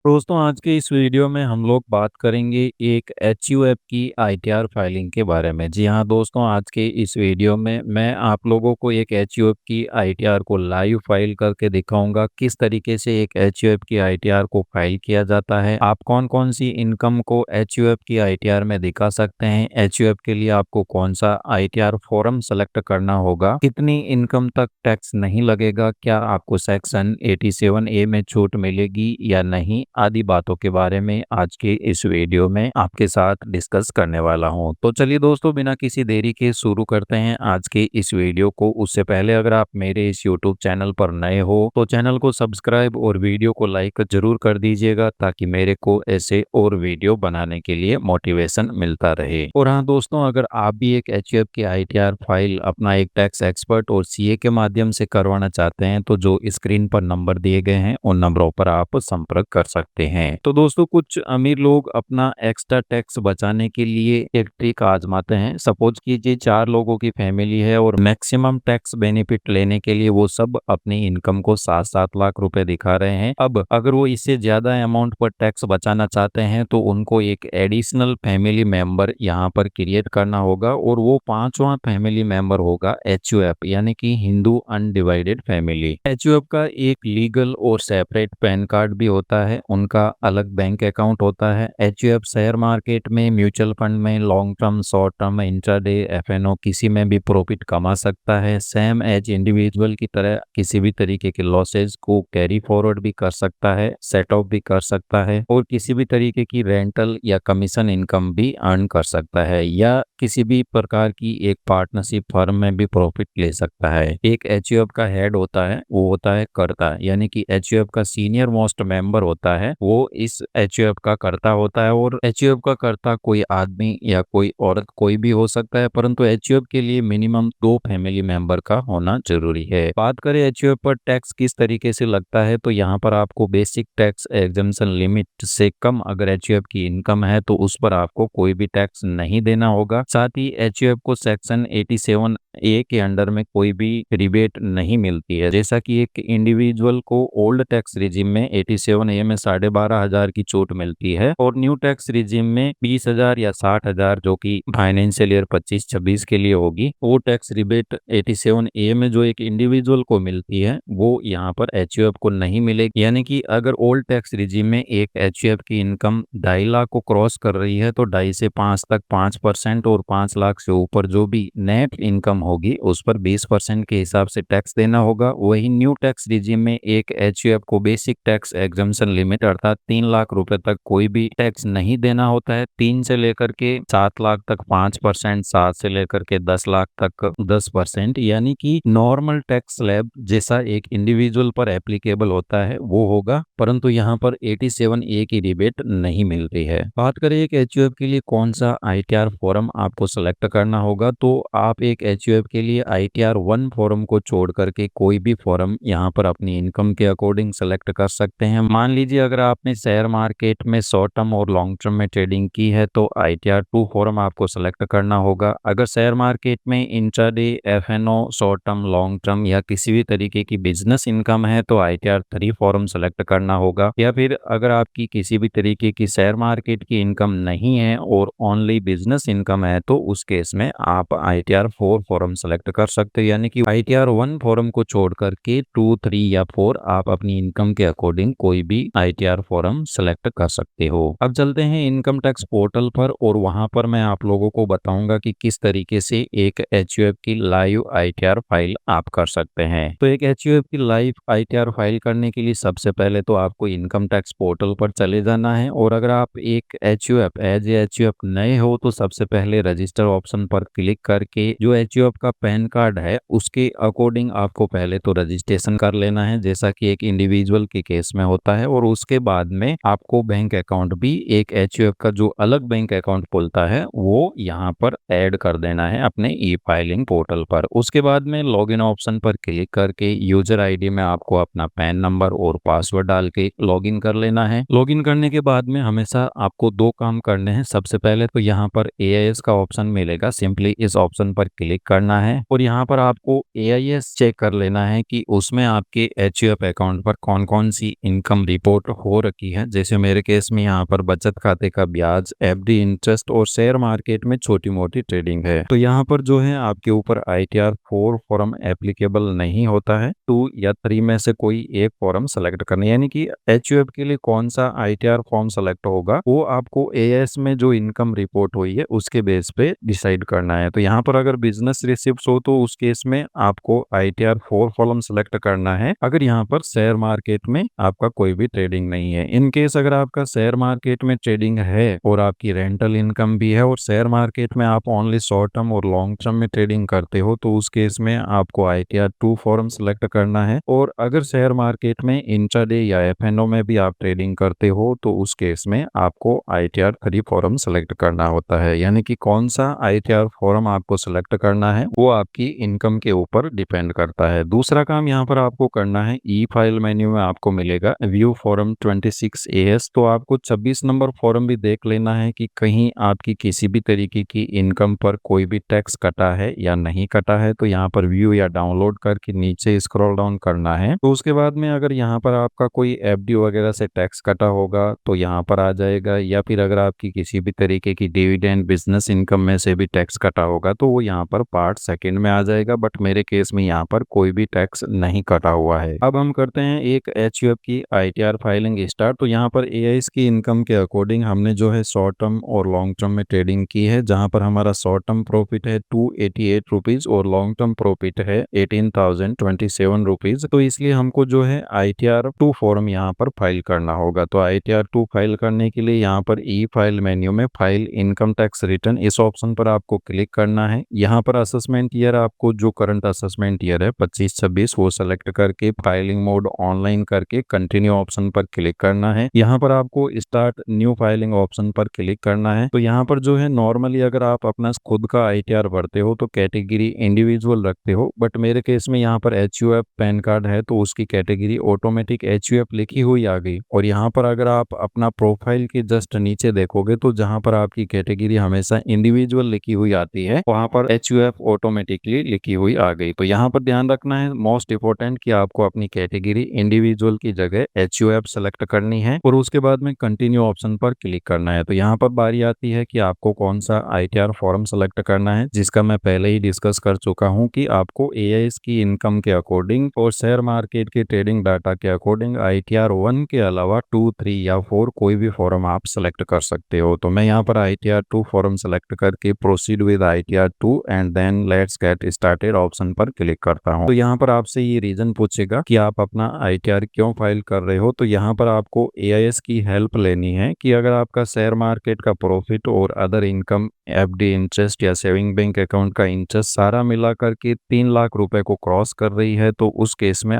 दोस्तों आज के इस वीडियो में हम लोग बात करेंगे एक एचयूएफ की आईटीआर फाइलिंग के बारे में। जी हाँ दोस्तों, आज के इस वीडियो में मैं आप लोगों को एक एचयूएफ की आईटीआर को लाइव फाइल करके दिखाऊंगा किस तरीके से एक एचयूएफ की आईटीआर को फाइल किया जाता है। आप कौन कौन सी इनकम को एचयूएफ की आईटीआर में दिखा सकते हैं, एचयूएफ के लिए आपको कौन सा आईटीआर फॉर्म सेलेक्ट करना होगा, कितनी इनकम तक टैक्स नहीं लगेगा, क्या आपको सेक्शन 87A में छूट मिलेगी या नहीं, आदि बातों के बारे में आज के इस वीडियो में आपके साथ डिस्कस करने वाला हूं। तो चलिए दोस्तों, बिना किसी देरी के शुरू करते हैं आज के इस वीडियो को। उससे पहले अगर आप मेरे इस यूट्यूब चैनल पर नए हो तो चैनल को सब्सक्राइब और वीडियो को लाइक जरूर कर दीजिएगा ताकि मेरे को ऐसे और वीडियो बनाने के लिए मोटिवेशन मिलता रहे। और हाँ दोस्तों, अगर आप भी एक एचयूएफ की आईटीआर फाइल अपना एक टैक्स एक्सपर्ट और सीए के माध्यम से करवाना चाहते हैं तो जो स्क्रीन पर नंबर दिए गए हैं उन नंबरों पर आप संपर्क कर सकते हैं। तो दोस्तों, कुछ अमीर लोग अपना एक्स्ट्रा टैक्स बचाने के लिए एक ट्रिक आजमाते हैं। सपोज कीजिए 4 लोगों की फैमिली है और मैक्सिमम टैक्स बेनिफिट लेने के लिए वो सब अपनी इनकम को 7-7 लाख रुपए दिखा रहे हैं। अब अगर वो इससे ज्यादा अमाउंट पर टैक्स बचाना चाहते हैं तो उनको एक एडिशनल फैमिली मेंबर यहाँ पर क्रिएट करना होगा और वो पांचवा फैमिली मेंबर होगा एचयूएफ, यानी कि हिंदू अनडिवाइडेड फैमिली। एचयूएफ का एक लीगल और सेपरेट पैन कार्ड भी होता है, उनका अलग बैंक अकाउंट होता है। एचयूएफ शेयर मार्केट में, म्यूचुअल फंड में, long term, short term, intraday, FNO किसी में भी प्रॉफिट कमा सकता है। सेम एज इंडिविजुअल की तरह किसी भी तरीके के लॉसेज को कैरी फॉरवर्ड भी कर सकता है, सेट ऑफ भी कर सकता है और किसी भी तरीके की रेंटल या कमीशन इनकम भी अर्न कर सकता है या किसी भी प्रकार की एक पार्टनरशिप फर्म में भी प्रॉफिट ले सकता है। एक एचयूएफ का हेड होता है, वो होता है कर्ता, यानी कि एचयूएफ का सीनियर मोस्ट मेंबर होता है, वो इस एचयूएफ का कर्ता होता है। और एचयूएफ का कर्ता कोई आदमी या कोई औरत कोई भी हो सकता है, परंतु एचयूएफ के लिए मिनिमम 2 फैमिली मेंबर का होना जरूरी है। बात करें एचयूएफ पर टैक्स किस तरीके से लगता है, तो यहाँ पर आपको बेसिक टैक्स एग्जम्पशन लिमिट से कम अगर एचयूएफ की इनकम है तो उस पर आपको कोई भी टैक्स नहीं देना होगा। साथ ही एचयूएफ को सेक्शन 87A के अंडर में कोई भी रिबेट नहीं मिलती है। जैसा कि एक इंडिविजुअल को ओल्ड टैक्स रिजिम में 87A में 12,500 की छूट मिलती है और न्यू टैक्स रिजिम में 20,000 या 60,000 जो कि फाइनेंशियल ईयर 25-26 के लिए होगी, वो टैक्स रिबेट 87A में जो एक इंडिविजुअल को मिलती है वो यहाँ पर एचयूएफ को नहीं मिलेगी। यानी कि अगर ओल्ड टैक्स रिजिम में एक एचयूएफ की इनकम 2.5 लाख को क्रॉस कर रही है तो 2.5 से 5 तक 5% और 5 लाख से ऊपर जो भी नेट इनकम होगी उस पर 20% के हिसाब से टैक्स देना होगा। वही न्यू टैक्स रिजिम में एक एचयूएफ को बेसिक टैक्स एग्जम्पशन लिमिट अर्थात 3 लाख रुपए तक कोई भी टैक्स नहीं देना होता है। 3 से लेकर के 7 लाख तक 5%, 7 से लेकर के 10 लाख तक 10%, यानी कि नॉर्मल टैक्स स्लैब जैसा एक इंडिविजुअल पर एप्लीकेबल होता है वो होगा, परंतु यहाँ पर 87A की रिबेट नहीं मिल रही है। बात करें एक एचयूएफ के लिए कौन सा आईटीआर फॉर्म आपको सेलेक्ट करना होगा, तो आप एक एचयूएफ के लिए आईटीआर 1 फॉर्म को छोड़ करके कोई भी फॉर्म यहाँ पर अपनी इनकम के अकॉर्डिंग सेलेक्ट कर सकते हैं। मान लीजिए अगर आपने शेयर मार्केट में शॉर्ट टर्म और लॉन्ग टर्म में ट्रेडिंग की है तो आईटीआर 2 फॉर्म आपको सेलेक्ट करना होगा। अगर शेयर मार्केट में intraday, FNO, short term, long term या किसी भी तरीके की बिजनेस इनकम है तो आईटीआर 3 फॉर्म सेलेक्ट करना होगा। या फिर अगर आपकी किसी भी तरीके की शेयर मार्केट की इनकम नहीं है और ओनली बिजनेस इनकम है तो उस केस में आप आईटीआर 4 फॉर्म सेलेक्ट कर सकते हैं। यानी कि आईटीआर 1 फॉर्म को छोड़ करके 2, 3 या 4 आप अपनी इनकम के अकॉर्डिंग कोई भी आईटीआर फॉर्म सेलेक्ट कर सकते हो। अब चलते हैं इनकम टैक्स पोर्टल पर और वहां पर मैं आप लोगों को बताऊंगा कि किस तरीके से एक एचयूएफ की लाइव आईटीआर फाइल आप कर सकते हैं। तो एक एचयूएफ की लाइव आईटीआर फाइल करने के लिए सबसे पहले तो आपको इनकम टैक्स पोर्टल पर चले जाना है और अगर आप एक एचयूएफ एज ए एचयूएफ नए हो तो सबसे पहले रजिस्टर ऑप्शन पर क्लिक करके जो एचयूएफ का पैन कार्ड है उसके अकॉर्डिंग आपको पहले तो रजिस्ट्रेशन कर लेना है जैसा कि एक इंडिविजुअल के केस में होता है और उसके बाद में आपको बैंक अकाउंट भी एक एचयूएफ का जो अलग बैंक अकाउंट खुलता है वो यहाँ पर ऐड कर देना है अपने ई फाइलिंग पोर्टल पर। उसके बाद में लॉगिन ऑप्शन पर क्लिक करके यूजर आईडी में आपको अपना पैन नंबर और पासवर्ड डाल के लॉगिन कर लेना है। लॉगिन करने के बाद में हमेशा आपको 2 काम करने हैं। सबसे पहले तो यहाँ पर एआईएस का ऑप्शन मिलेगा, सिंपली इस ऑप्शन पर क्लिक करना है और यहाँ पर आपको एआईएस चेक कर लेना है कि उसमें आपके एचयूएफ अकाउंट पर कौन कौन सी इनकम रिपोर्ट सेलेक्ट हो रखी है, जैसे मेरे केस में यहाँ पर बचत खाते का ब्याज, एफडी इंटरेस्ट और शेयर मार्केट में छोटी मोटी ट्रेडिंग है, तो यहाँ पर जो है आपके ऊपर ITR 4 फॉर्म एप्लीकेबल नहीं होता है। 2 या 3 में से कोई एक फॉर्म सेलेक्ट करना, यानी कि HUF के लिए कौन सा ITR फॉर्म सेलेक्ट होगा वो आपको AS में जो इनकम रिपोर्ट हुई है उसके बेस पे डिसाइड करना है। तो यहाँ पर अगर बिजनेस रिसिप्ट हो तो उस केस में आपको ITR 4 फॉर्म सेलेक्ट करना है, अगर यहाँ पर शेयर मार्केट में आपका कोई भी ट्रेडिंग नहीं है। इन केस अगर आपका शेयर मार्केट में ट्रेडिंग है और आपकी रेंटल इनकम भी है और शेयर मार्केट में आप ओनली शॉर्ट टर्म और लॉन्ग टर्म में ट्रेडिंग करते हो तो उस केस में आपको ITR 2 फॉर्म सेलेक्ट करना है। और अगर शेयर मार्केट में इंट्राडे या FNO में भी आप ट्रेडिंग करते हो तो उस केस में आपको ITR 3 फॉर्म सेलेक्ट करना होता है, यानी कि कौन सा ITR फॉर्म आपको सेलेक्ट करना है वो आपकी इनकम के ऊपर डिपेंड करता है। दूसरा काम यहाँ पर आपको करना है, ई फाइल मेन्यू में आपको मिलेगा व्यू फॉर्म 26AS, तो आपको 26 नंबर फॉर्म भी देख लेना है कि कहीं आपकी किसी भी तरीके की इनकम पर कोई भी टैक्स कटा है या नहीं कटा है। तो यहाँ पर व्यू या डाउनलोड करके नीचे स्क्रॉल डाउन करना है, तो उसके बाद में अगर यहाँ पर आपका कोई FD वगैरह से टैक्स कटा होगा तो यहाँ पर आ जाएगा, या फिर अगर आपकी किसी भी तरीके की डिविडेंड बिजनेस इनकम में से भी टैक्स कटा होगा तो वो यहाँ पर पार्ट सेकंड में आ जाएगा। बट मेरे केस में यहाँ पर कोई भी टैक्स नहीं कटा हुआ है। अब हम करते हैं एक HUF की ITR फाइलिंग स्टार्ट। तो यहाँ पर AIS की इनकम के अकॉर्डिंग हमने जो है शॉर्ट टर्म और लॉन्ग टर्म में ट्रेडिंग की है, जहाँ पर हमारा शॉर्ट टर्म प्रॉफिट है 288 रुपीज और लॉन्ग टर्म प्रॉफिट है 18,027 रुपीज। तो इसलिए हमको जो है ITR 2 फॉर्म यहाँ पर फाइल करना होगा। तो ITR 2 फाइल करने के लिए यहाँ पर ई फाइल मेन्यू में फाइल इनकम टैक्स रिटर्न इस ऑप्शन पर आपको क्लिक करना है। यहाँ पर असेसमेंट ईयर आपको जो करंट असेसमेंट ईयर है 25-26 वो सेलेक्ट करके फाइलिंग मोड ऑनलाइन करके कंटिन्यू ऑप्शन पर क्लिक करना है। यहाँ पर आपको स्टार्ट न्यू फाइलिंग ऑप्शन पर क्लिक करना है। तो यहाँ पर जो है नॉर्मली अगर आप अपना खुद का ITR भरते हो तो कैटेगरी इंडिविजुअल रखते हो, बट मेरे केस में यहाँ पर HUF पैन कार्ड है तो उसकी कैटेगरी ऑटोमेटिक HUF लिखी हुई आ गई। और यहाँ पर अगर आप अपना प्रोफाइल के जस्ट नीचे देखोगे तो जहाँ पर आपकी कैटेगरी हमेशा इंडिविजुअल लिखी हुई आती है वहाँ पर HUF ऑटोमेटिकली लिखी हुई आ गई। तो यहाँ पर ध्यान रखना है मोस्ट इंपोर्टेंट कि आपको अपनी कैटेगरी इंडिविजुअल की जगह HUF सेलेक्ट करनी है और उसके बाद में कंटिन्यू ऑप्शन पर क्लिक करना है। तो यहाँ पर बारी आती है कि आपको कौन सा ITR फॉर्म सेलेक्ट करना है, जिसका मैं पहले ही डिस्कस कर चुका हूँ कि आपको AIS की इनकम के अकॉर्डिंग और शेयर मार्केट के ट्रेडिंग डाटा के अकॉर्डिंग ITR 1 के अलावा 2, 3 या 4 कोई भी फॉर्म आप सेलेक्ट कर सकते हो। तो मैं यहाँ पर ITR 2 फॉर्म सेलेक्ट करके proceed with ITR 2 and then let's get started option पर क्लिक करता हूँ। तो यहाँ पर आपसे ये रीजन पूछेगा कि आप अपना ITR क्यों फाइल कर रहे हो। तो यहाँ पर आपको AIS की हेल्प लेनी है कि अगर आपका शेयर मार्केट का प्रॉफिट और अदर इनकम, FD इंटरेस्ट या सेविंग बैंक अकाउंट का इंटरेस्ट सारा मिला करके 3 लाख रुपए को क्रॉस कर रही है तो उस केस में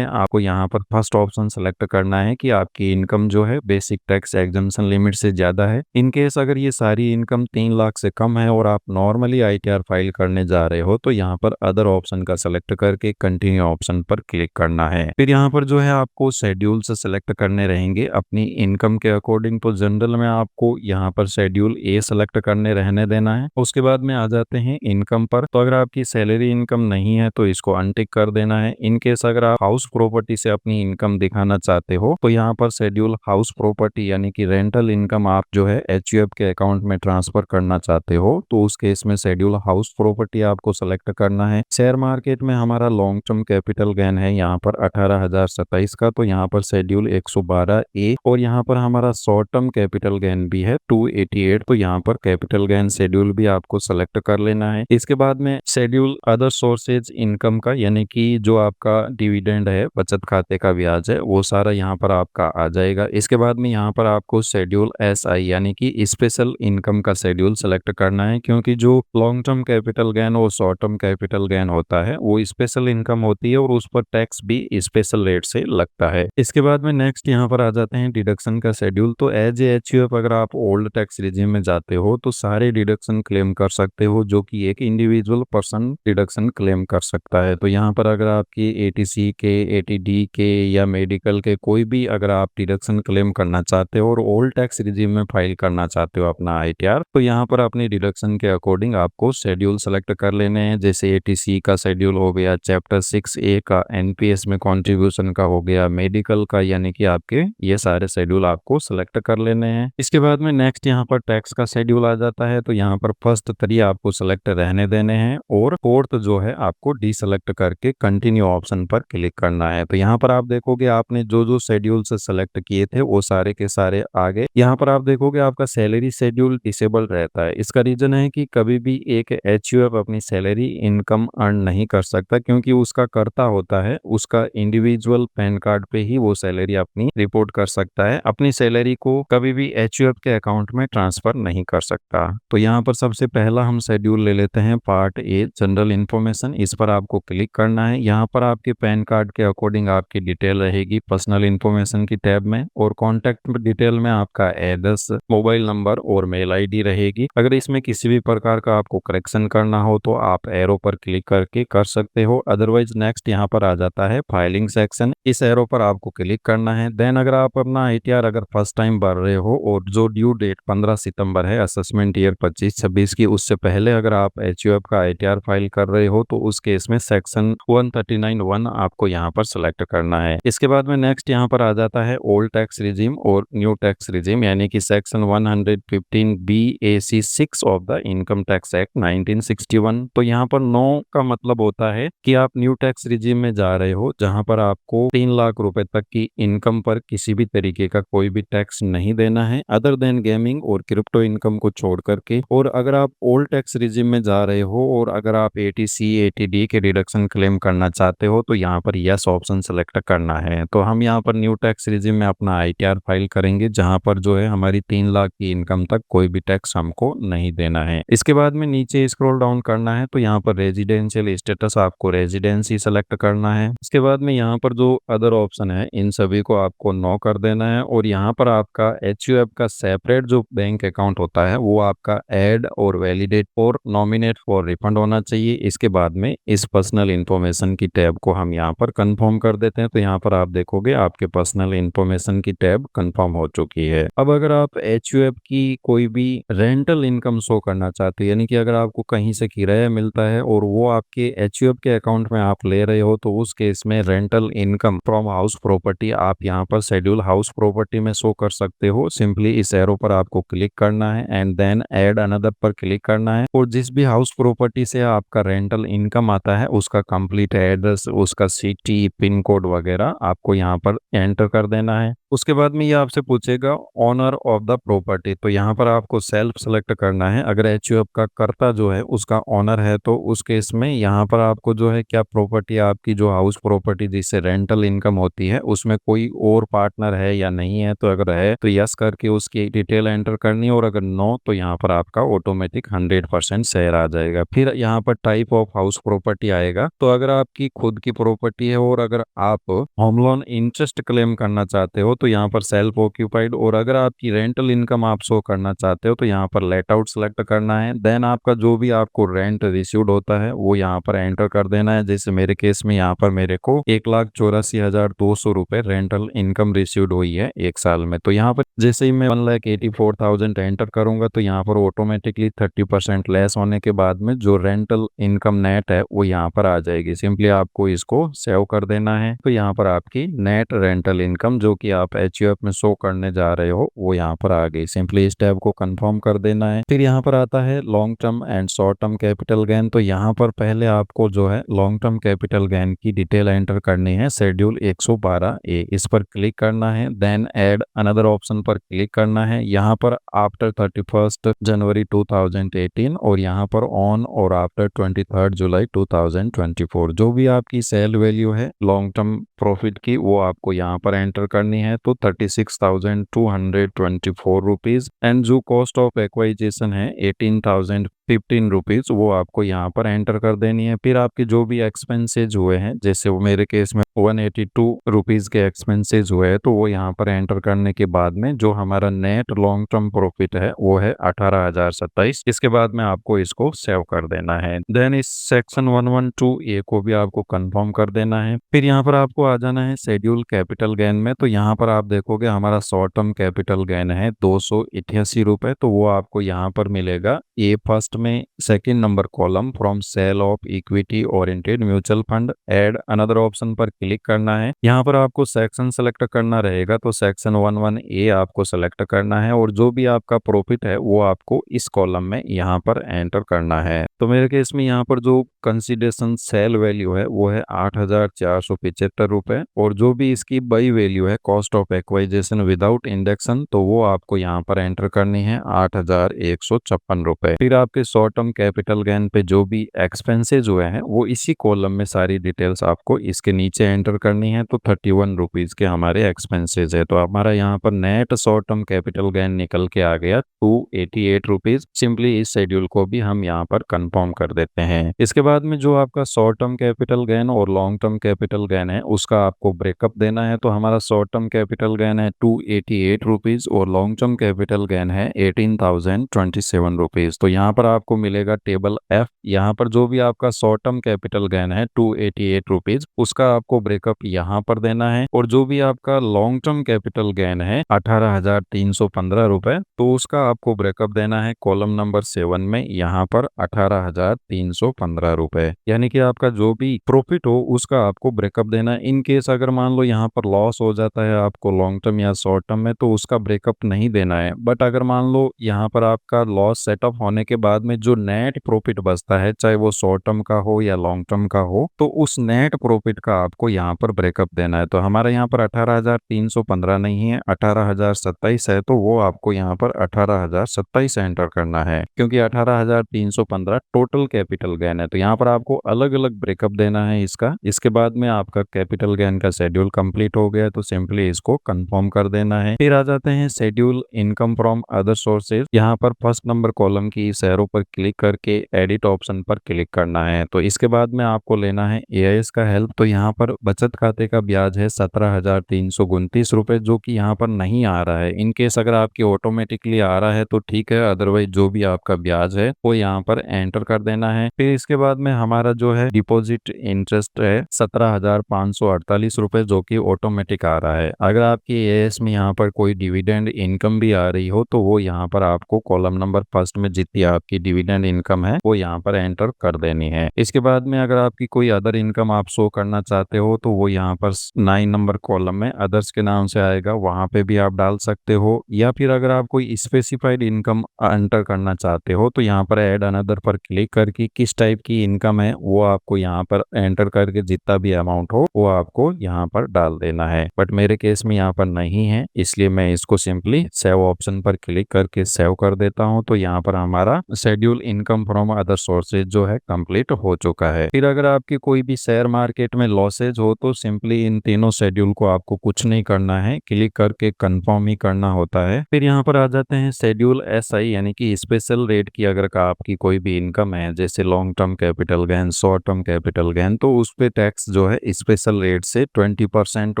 आपको यहाँ पर फर्स्ट ऑप्शन सेलेक्ट करना है कि आपकी इनकम जो है बेसिक टैक्स एग्जम्पशन लिमिट से ज्यादा है। इन केस अगर ये सारी इनकम 3 लाख से कम है और आप नॉर्मली ITR फाइल करने जा रहे हो तो यहाँ पर अदर ऑप्शन का सेलेक्ट करके कंटिन्यू ऑप्शन पर क्लिक करना है। फिर यहाँ पर जो है आपको शेड्यूल से सेलेक्ट करने रहेंगे अपनी इनकम के अकॉर्डिंग। तो जनरल में आपको यहाँ पर शेड्यूल A सेलेक्ट करने रहने देना है। उसके बाद में आ जाते हैं इनकम पर। तो अगर आपकी सैलरी इनकम नहीं है तो इसको अनटिक कर देना है। इन केस अगर आप हाउस प्रॉपर्टी से अपनी इनकम दिखाना चाहते हो तो यहाँ पर शेड्यूल हाउस प्रॉपर्टी यानी कि रेंटल इनकम आप जो है HUF के अकाउंट में ट्रांसफर करना चाहते हो तो उस केस में शेड्यूल हाउस प्रॉपर्टी आपको सेलेक्ट करना है। शेयर मार्केट में हमारा लॉन्ग टर्म कैपिटल गेन है यहाँ पर 18,027 का, तो यहाँ पर शेड्यूल 112A और यहाँ पर हमारा शॉर्ट टर्म कैपिटल गेन भी है 288, तो यहाँ पर कैपिटल गेन शेड्यूल भी आपको सेलेक्ट कर लेना है। इसके बाद में शेड्यूल अदर सोर्सेज इनकम का यानी कि जो आपका डिविडेंड है, बचत खाते का ब्याज है, वो सारा यहाँ पर आपका आ जाएगा। इसके बाद में यहाँ पर आपको शेड्यूल SI यानी कि स्पेशल इनकम का शेड्यूल सेलेक्ट करना है, क्योंकि जो लॉन्ग टर्म कैपिटल गेन और शॉर्ट टर्म कैपिटल गेन होता है वो स्पेशल इनकम होती है और उस पर टैक्स भी स्पेशल रेट से लगता है। इसके बाद में नेक्स्ट यहाँ पर आ जाते हैं डिडक्शन का शेड्यूल। तो एज ए HUF अगर आप ओल्ड टैक्स रिजीम में जाते हो तो सारे डिडक्शन क्लेम कर सकते हो जो कि एक इंडिविजुअल पर्सन डिडक्शन क्लेम कर सकता है। तो यहाँ पर अगर आपकी ATC के, ATD के या मेडिकल के कोई भी अगर आप डिडक्शन क्लेम करना चाहते हो और ओल्ड टैक्स रिजीम में फाइल करना चाहते हो अपना ITR, तो यहाँ पर अपनी डिडक्शन के अकॉर्डिंग आपको शेड्यूल सेलेक्ट कर लेने हैं। जैसे ATC का शेड्यूल हो गया, चैप्टर 6A का NPS में कॉन्ट्रीब्यूशन का हो गया मेडिकल का, यानी कि आपके ये सारे शेड्यूल आपको सेलेक्ट कर लेने हैं। इसके बाद में नेक्स्ट यहाँ पर टैक्स का शेड्यूल आ जाता है, तो यहाँ पर फर्स्ट 3 आपको सेलेक्ट रहने देने हैं और फोर्थ जो है आपको डीसेलेक्ट करके कंटिन्यू ऑप्शन पर क्लिक करना है। तो यहाँ पर आप देखोगे आपने जो जो शेड्यूल से सेलेक्ट किए थे वो सारे के सारे आ गए। यहाँ पर आप देखोगे आपका सैलरी शेड्यूल डिसेबल रहता है। इसका रीजन है कि कभी भी एक एचयूएफ अपनी सैलरी इनकम अर्न नहीं कर सकता, क्योंकि उसका कर्ता होता है उसका इंडिविजुअल पैन कार्ड पे ही वो सैलरी अपनी रिपोर्ट कर सकता है, अपनी सैलरी को कभी भी एचयूएफ के अकाउंट में ट्रांसफर नहीं कर सकता। तो यहाँ पर सबसे पहला हम शेड्यूल ले लेते हैं पार्ट ए जनरल इन्फॉर्मेशन। इस पर आपको क्लिक करना है। यहाँ पर आपके पैन कार्ड के अकॉर्डिंग आपकी डिटेल रहेगी पर्सनल इन्फॉर्मेशन की टैब में, और कॉन्टैक्ट डिटेल में आपका एड्रेस, मोबाइल नंबर और मेल आईडी रहेगी। अगर इसमें किसी भी प्रकार का आपको करेक्शन करना हो तो आप एरो पर क्लिक करके कर सकते हो। अदरवाइज नेक्स्ट यहाँ पर आ जाता है फाइलिंग सेक्शन। इस एरो पर आपको क्लिक करना है। देन अगर आप अपना आईटीआर अगर फर्स्ट टाइम भर रहे हो और जो ड्यू डेट 15 सितंबर है असेसमेंट ईयर 25-26 की, उससे पहले अगर आप एचयूएफ का आईटीआर फाइल कर रहे हो तो उस केस में सेक्शन 139(1) आपको यहाँ पर सेलेक्ट करना है। इसके बाद में नेक्स्ट यहाँ पर आ जाता है ओल्ड टैक्स रिजीम और न्यू टैक्स रिजीम, यानी कि section 115(b)(ac)(6) of the income tax act 1961। तो यहाँ पर नो का मतलब होता है कि आप न्यू टैक्स रिजीम में जा रहे हो जहाँ पर आपको 3 लाख रुपए तक की इनकम पर किसी भी तरीके का कोई भी टैक्स नहीं देना है, अदर देन गेमिंग और क्रिप्टो इनकम को छोड़ करके। और अगर आप ओल्ड टैक्स रिजीम में जा रहे हो और अगर आप एटीसी एटीडी के डिडक्शन क्लेम करना चाहते हो तो यहाँ पर यस ऑप्शन सेलेक्ट करना है। तो हम यहाँ पर न्यू टैक्स रिजीम में अपना आईटीआर फाइल करेंगे जहाँ पर जो है हमारी 3 लाख की इनकम तक कोई भी टैक्स हमको नहीं देना है। इसके बाद में नीचे स्क्रॉल डाउन करना है तो यहाँ पर रेजिडेंशियल स्टेटस आपको रेजिडेंसी सेलेक्ट करना है। इसके बाद में यहाँ पर जो अदर ऑप्शन है इन सभी को आपको नो कर देना है, और यहाँ पर आपका एचयूएफ का सेपरेट जो बैंक अकाउंट होता है वो आपका ऐड और वैलिडेट और नॉमिनेट फॉर रिफंड होना चाहिए। इसके बाद में इस पर्सनल इन्फॉर्मेशन की टैब को हम यहाँ पर कंफर्म कर देते हैं। तो यहाँ पर आप देखोगे आपके पर्सनल इन्फॉर्मेशन की टैब कंफर्म हो चुकी है। अब अगर आप एचयूएफ की कोई भी रेंटल इनकम शो करना चाहते हैं, यानी कि अगर आपको कहीं से किराया मिलता है और वो आपके एचयूएफ के अकाउंट में आप ले रहे हो, तो उस केस में rental income from house property आप यहाँ पर शेड्यूल हाउस प्रॉपर्टी में शो कर सकते हो। सिंपली इस एरो पर आपको क्लिक करना है एंड देन ऐड अनदर पर क्लिक करना है, और जिस भी हाउस प्रॉपर्टी से आपका रेंटल इनकम आता है उसका कंप्लीट एड्रेस, उसका सिटी, पिन कोड वगैरह आपको यहाँ पर एंटर कर देना है। उसके बाद में ये आपसे पूछेगा ओनर ऑफ द प्रॉपर्टी, तो यहाँ पर आपको सेल्फ सेलेक्ट करना है। अगर एचयूएफ का कर्ता जो है उसका ओनर है तो उस केस में यहाँ पर आपको जो है क्या प्रॉपर्टी आपकी जो हाउस प्रॉपर्टी जिससे रेंटल इनकम होती है उसमें कोई और पार्टनर है या नहीं है। तो अगर है तो यस करके उसकी डिटेल एंटर करनी है, और अगर नो तो यहाँ पर आपका ऑटोमेटिक 100% शेयर आ जाएगा। फिर यहाँ पर टाइप ऑफ हाउस प्रॉपर्टी आएगा। तो अगर आपकी खुद की प्रॉपर्टी है और अगर आप होम लोन इंटरेस्ट क्लेम करना चाहते हो तो यहाँ पर सेल्फ ऑक्यूपाइड, और अगर आपकी रेंटल इनकम आप शो करना चाहते हो तो यहाँ पर लेट आउट सेलेक्ट करना है। देन आपका जो भी आपको रेंट रिसीव्ड होता है वो यहाँ पर एंटर कर देना है। जैसे मेरे केस में यहाँ पर मेरे को 1,84,200 रुपए रेंटल इनकम रिसीव्ड हुई है एक साल में। तो यहाँ पर जैसे ही मैं 1,84,000 एंटर करूंगा तो यहाँ पर ऑटोमेटिकली 30% लेस होने के बाद में जो रेंटल इनकम नेट है वो यहाँ पर आ जाएगी। सिंपली आपको इसको सेव कर देना है। तो यहाँ पर आपकी नेट रेंटल इनकम जो कि आप एचयूएफ में शो करने जा रहे हो वो यहाँ पर आ गई। सिंपली इस टैब को कंफर्म कर देना है। फिर यहाँ पर आता है long term and short term capital gain. तो यहाँ पर पहले आपको जो है लॉन्ग टर्म कैपिटल गेन की डिटेल एंटर करनी है, शेड्यूल 112A। इस पर क्लिक करना है। देन ऐड अनदर ऑप्शन पर क्लिक करना है। यहाँ पर आफ्टर 31 जनवरी 2018 और यहाँ पर ऑन और आफ्टर 23 जुलाई 2024 जो भी आपकी सेल वैल्यू है लॉन्ग टर्म प्रॉफिट की वो आपको यहाँ पर एंटर करनी है। तो 36,224 रुपीज, एंड जो कॉस्ट ऑफ एक्वाइजेशन है 18,015 रुपीज वो आपको यहाँ पर एंटर कर देनी है। फिर आपके जो भी एक्सपेंसेज हुए हैं, जैसे वो मेरे केस में 182 रुपीज के एक्सपेंसेज हुए हैं, तो वो यहाँ पर एंटर करने के बाद में जो हमारा नेट लॉन्ग टर्म प्रॉफिट है वो है 18,027। इसके बाद में आपको इसको सेव कर देना है। देन इस सेक्शन 112A को भी आपको कंफर्म कर देना है। फिर यहाँ पर आपको आ जाना है शेड्यूल कैपिटल गेन में। तो यहाँ पर आप देखोगे हमारा शॉर्ट टर्म कैपिटल गेन है 288 रुपए, तो वो आपको यहाँ पर मिलेगा ए फर्स्ट में second number column from sale of equity oriented mutual fund add another option पर क्लिक करना है। यहाँ पर आपको सेक्शन सेलेक्ट करना रहेगा, तो सेक्शन 11A आपको सेलेक्ट करना है और जो भी आपका प्रॉफिट है वो आपको इस कॉलम में यहाँ पर एंटर करना है। तो मेरे केस में यहाँ पर जो कंसिडरेशन सेल वैल्यू है वो है 8,475 रुपए, और जो भी इसकी बाई वैल्यू है cost of acquisition without induction, तो वो आपको यहाँ पर एंटर करनी है 8,156 रुपए। फिर आपके शॉर्ट टर्म कैपिटल गेन पे जो भी एक्सपेंसेज हुए हैं वो इसी कॉलम में सारी डिटेल्स आपको इसके नीचे एंटर करनी है। तो 31 रुपीज के हमारे एक्सपेंसेज है, तो हमारा यहाँ पर net short term capital gain निकल के आ गया 288 रुपीज। सिंपली इस शेड्यूल को भी हम यहाँ पर कंफर्म कर देते हैं। इसके बाद में जो आपका शॉर्ट टर्म कैपिटल गेन और लॉन्ग टर्म कैपिटल गेन है उसका आपको ब्रेकअप देना है। तो हमारा शॉर्ट टर्म कैपिटल गेन है 288 रुपीज और लॉन्ग टर्म कैपिटल गेन है 18,027 रुपीज। तो यहाँ पर आपको मिलेगा टेबल F। यहाँ पर जो भी आपका शॉर्ट टर्म कैपिटल गेन है 288 रुपीज उसका आपको ब्रेकअप यहाँ पर देना है, और जो भी आपका लॉन्ग टर्म कैपिटल गेन है 18,315 रुपए, तो उसका आपको ब्रेकअप देना है कॉलम नंबर 7 में यहाँ पर 18,315 रुपए। यानी कि आपका जो भी प्रॉफिट हो उसका आपको ब्रेकअप देना है। इन केस अगर मान लो यहाँ पर लॉस हो जाता है आपको लॉन्ग टर्म या शॉर्ट टर्म में, तो उसका ब्रेकअप नहीं देना है। बट अगर मान लो यहाँ पर आपका लॉस सेटअप होने के बाद में जो नेट प्रॉफिट बचता है, चाहे वो शॉर्ट टर्म का हो या लॉन्ग टर्म का हो, तो उस नेट प्रॉफिट का आपको यहाँ पर ब्रेकअप देना है। तो हमारा यहाँ पर 18,315 नहीं है, 18,027 है, तो वो आपको यहाँ पर 18,027 एंटर करना है, क्योंकि 18,315 टोटल कैपिटल गेन है। तो यहाँ पर आपको अलग अलग ब्रेकअप देना है इसका। इसके बाद में आपका कैपिटल गेन का शेड्यूल कंप्लीट हो गया, तो सिंपली इसको कंफर्म कर देना है। फिर आ जाते हैं schedule income from other sources. यहाँ पर फर्स्ट नंबर कॉलम की इस एरो पर क्लिक करके एडिट ऑप्शन पर क्लिक करना है। तो इसके बाद में आपको लेना है AIS का हेल्प। तो यहाँ पर बचत खाते का ब्याज है 17,329 रुपए, जो कि यहाँ पर नहीं आ रहा है। इन केस अगर आपकी ऑटोमेटिकली आ रहा है तो ठीक है, अदरवाइज जो भी आपका ब्याज है वो यहाँ पर एंटर कर देना है। फिर इसके बाद में हमारा जो है डिपॉजिट इंटरेस्ट है 17,548 रुपए, जो कि ऑटोमेटिक आ रहा है। अगर आपकी AIS में यहाँ पर कोई डिविडेंड इनकम भी आ रही हो तो वो यहाँ पर आपको कॉलम नंबर फर्स्ट में जितनी आपकी डिविडेंड इनकम है वो यहाँ पर एंटर कर देनी है। इसके बाद में अगर आपकी कोई अदर इनकम आप शो करना चाहते हो तो वो यहाँ पर 9 नंबर कॉलम में अदर्स के नाम से आएगा, वहां पे भी आप डाल सकते हो। या फिर अगर आप कोई स्पेसिफाइड इनकम एंटर करना चाहते हो तो यहाँ पर ऐड अनदर पर क्लिक करके किस टाइप की इनकम है वो आपको यहाँ पर एंटर करके जितना भी अमाउंट हो वो आपको यहाँ पर डाल देना है। बट मेरे केस में यहाँ पर नहीं है, इसलिए मैं इसको सिंपली सेव ऑप्शन पर क्लिक करके सेव कर देता हूँ। तो यहाँ पर हमारा schedule income from other sources जो है कंप्लीट हो चुका है। फिर अगर आपकी कोई भी शेयर मार्केट में लॉसेज हो तो सिंपली इन तीनों शेड्यूल को आपको कुछ नहीं करना है, क्लिक करके कंफर्म ही करना होता है। फिर यहाँ पर आ जाते हैं शेड्यूल SI, यानी कि स्पेशल रेट की अगर आपकी कोई भी इनकम है जैसे long term capital gain, short term capital gain, तो उस पे टैक्स जो है स्पेशल रेट से 20%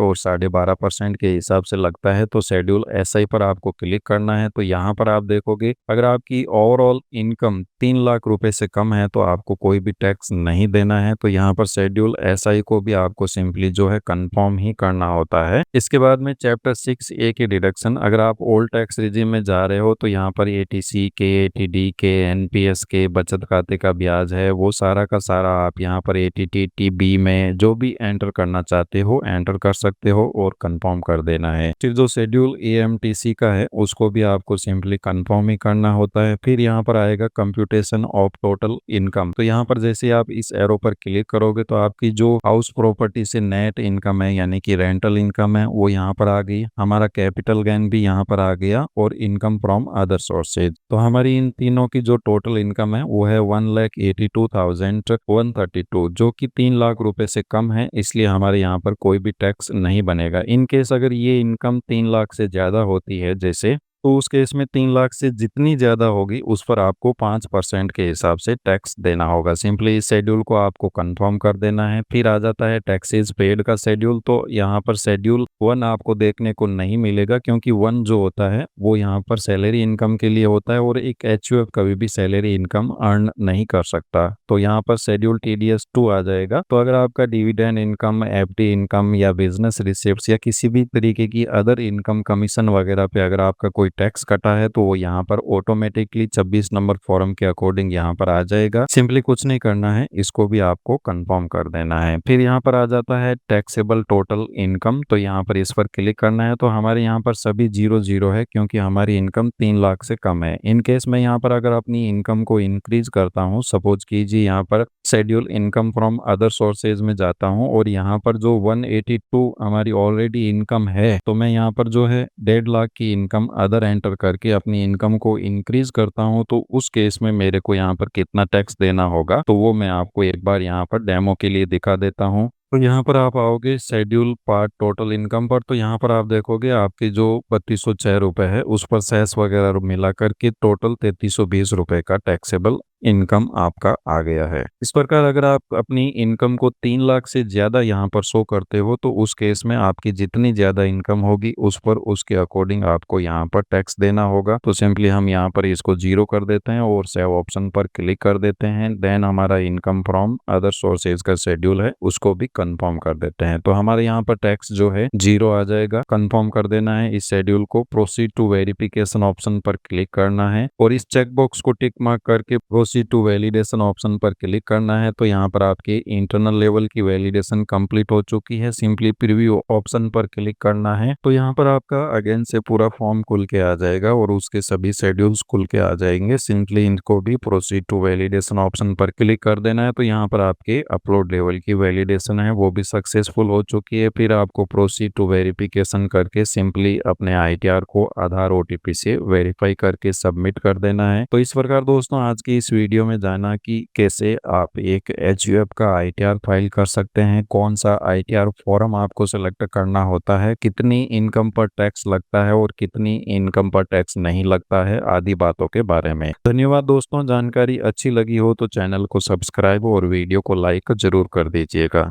और 12.5% के हिसाब से लगता है। तो शेड्यूल SI पर आपको क्लिक करना है। तो यहाँ पर आप देखोगे अगर आपकी ओवरऑल इनकम 3 लाख रुपए से कम है तो आपको कोई भी टैक्स नहीं देना है। तो यहाँ पर शेड्यूल SI को भी आपको सिंपली जो है कंफर्म ही करना होता है। इसके बाद में चैप्टर 6A की डिडक्शन, अगर आप ओल्ड टैक्स रिजीम में जा रहे हो तो यहाँ पर ATC के, ATD के, NPS के, बचत खाते का ब्याज है वो सारा का सारा आप यहाँ पर ATT-TB में जो भी एंटर करना चाहते हो एंटर कर सकते हो और कंफर्म कर देना है। फिर जो शेड्यूल AMTC का है उसको भी आपको सिंपली कंफर्म ही करना होता है। फिर यहाँ पर आएगा कंप्यूटेशन ऑफ टोटल इनकम। तो यहाँ पर जैसे आप इस एरो पर क्लिक करोगे तो आपकी जो हाउस प्रॉपर्टी से नेट इनकम है यानी कि रेंटल इनकम है वो यहाँ पर आ गई, हमारा कैपिटल गेन भी यहाँ पर आ गया और इनकम फ्रॉम अदर सोर्सेज। तो हमारी इन तीनों की जो टोटल इनकम है वो है 1,82,132, जो कि 3 लाख रुपए से कम है, इसलिए हमारे यहाँ पर कोई भी टैक्स नहीं बनेगा। इन केस अगर ये इनकम 3 लाख से ज्यादा होती है जैसे, तो उस केस में 3 लाख से जितनी ज्यादा होगी उस पर आपको 5% के हिसाब से टैक्स देना होगा। सिंपली इस शेड्यूल को आपको कंफर्म कर देना है। फिर आ जाता है टैक्सेस पेड का शेड्यूल। तो यहाँ पर शेड्यूल 1 आपको देखने को नहीं मिलेगा, क्योंकि 1 जो होता है वो यहाँ पर सैलरी इनकम के लिए होता है और एक HUF कभी भी सैलरी इनकम अर्न नहीं कर सकता। तो यहाँ पर शेड्यूल TDS 2 आ जाएगा। तो अगर आपका डिविडेंड इनकम, FD इनकम या बिजनेस रिसिप्ट्स या किसी भी तरीके की अदर इनकम, कमीशन वगैरह पे अगर आपका कोई टैक्स कटा है तो वो यहाँ पर ऑटोमेटिकली 26 नंबर फॉर्म के अकॉर्डिंग यहाँ पर आ जाएगा। सिंपली कुछ नहीं करना है, इसको भी आपको कंफर्म कर देना है। फिर यहाँ पर आ जाता है टैक्सेबल टोटल इनकम, तो यहाँ पर इस पर क्लिक करना है। तो हमारे यहाँ पर सभी 0 है क्योंकि हमारी इनकम 3 लाख से कम है। इन केस में यहाँ पर अगर अपनी इनकम को इंक्रीज करता हूँ, सपोज कीजिए यहाँ पर schedule income from other sources में जाता हूँ और यहाँ पर जो 182 हमारी ऑलरेडी इनकम है, तो मैं यहाँ पर जो है 1.5 लाख की इनकम अदर एंटर करके अपनी इनकम को इंक्रीज करता हूँ, तो उस केस में मेरे को यहाँ पर कितना टैक्स देना होगा तो वो मैं आपको एक बार यहाँ पर डेमो के लिए दिखा देता हूँ। तो यहाँ पर आप आओगे शेड्यूल पार्ट टोटल इनकम पर, तो यहाँ पर आप देखोगे आपकी जो 3206 रुपये है उस पर सेस वगैरह मिला करके टोटल 3320 रुपये का टैक्सेबल इनकम आपका आ गया है। इस प्रकार अगर आप अपनी इनकम को 3 लाख से ज्यादा यहाँ पर शो करते हो तो उस केस में आपकी जितनी ज्यादा इनकम होगी उस पर उसके अकॉर्डिंग आपको यहाँ पर टैक्स देना होगा। तो सिंपली हम यहाँ पर इसको 0 कर देते हैं और सेव ऑप्शन पर क्लिक कर देते हैं। देन हमारा इनकम फ्रॉम अदर सोर्सेज का शेड्यूल है उसको भी कंफर्म कर देते हैं। तो हमारे यहाँ पर टैक्स जो है 0 आ जाएगा। कंफर्म कर देना है इस शेड्यूल को, प्रोसीड टू वेरिफिकेशन ऑप्शन पर क्लिक करना है और इस चेकबॉक्स को टिक मार्क करके प्रोसीड टू वैलिडेशन ऑप्शन पर क्लिक करना है। तो यहाँ पर आपके इंटरनल लेवल की वैलिडेशन कंप्लीट हो चुकी है। सिंपली प्रीव्यू ऑप्शन पर क्लिक करना है। तो यहाँ पर आपका अगेन से पूरा फॉर्म खुल के आ जाएगा और उसके सभी शेड्यूल्स खुल के आ जाएंगे। सिंपली इनको भी प्रोसीड टू वैलिडेशन ऑप्शन पर क्लिक कर देना है। तो यहाँ पर आपके अपलोड लेवल की वैलिडेशन है वो भी सक्सेसफुल हो चुकी है। फिर आपको प्रोसीड टू वेरिफिकेशन करके सिंपली अपने आईटीआर को आधार ओटीपी से वेरीफाई करके सबमिट कर देना है। तो इस प्रकार दोस्तों आज की इस वीडियो में जाना कि कैसे आप एक एचयूएफ का आईटीआर फाइल कर सकते हैं, कौन सा आईटीआर फॉर्म आपको सेलेक्ट करना होता है, कितनी इनकम पर टैक्स लगता है और कितनी इनकम पर टैक्स नहीं लगता है, आदि बातों के बारे में। धन्यवाद दोस्तों, जानकारी अच्छी लगी हो तो चैनल को सब्सक्राइब और वीडियो को लाइक जरूर कर दीजिएगा।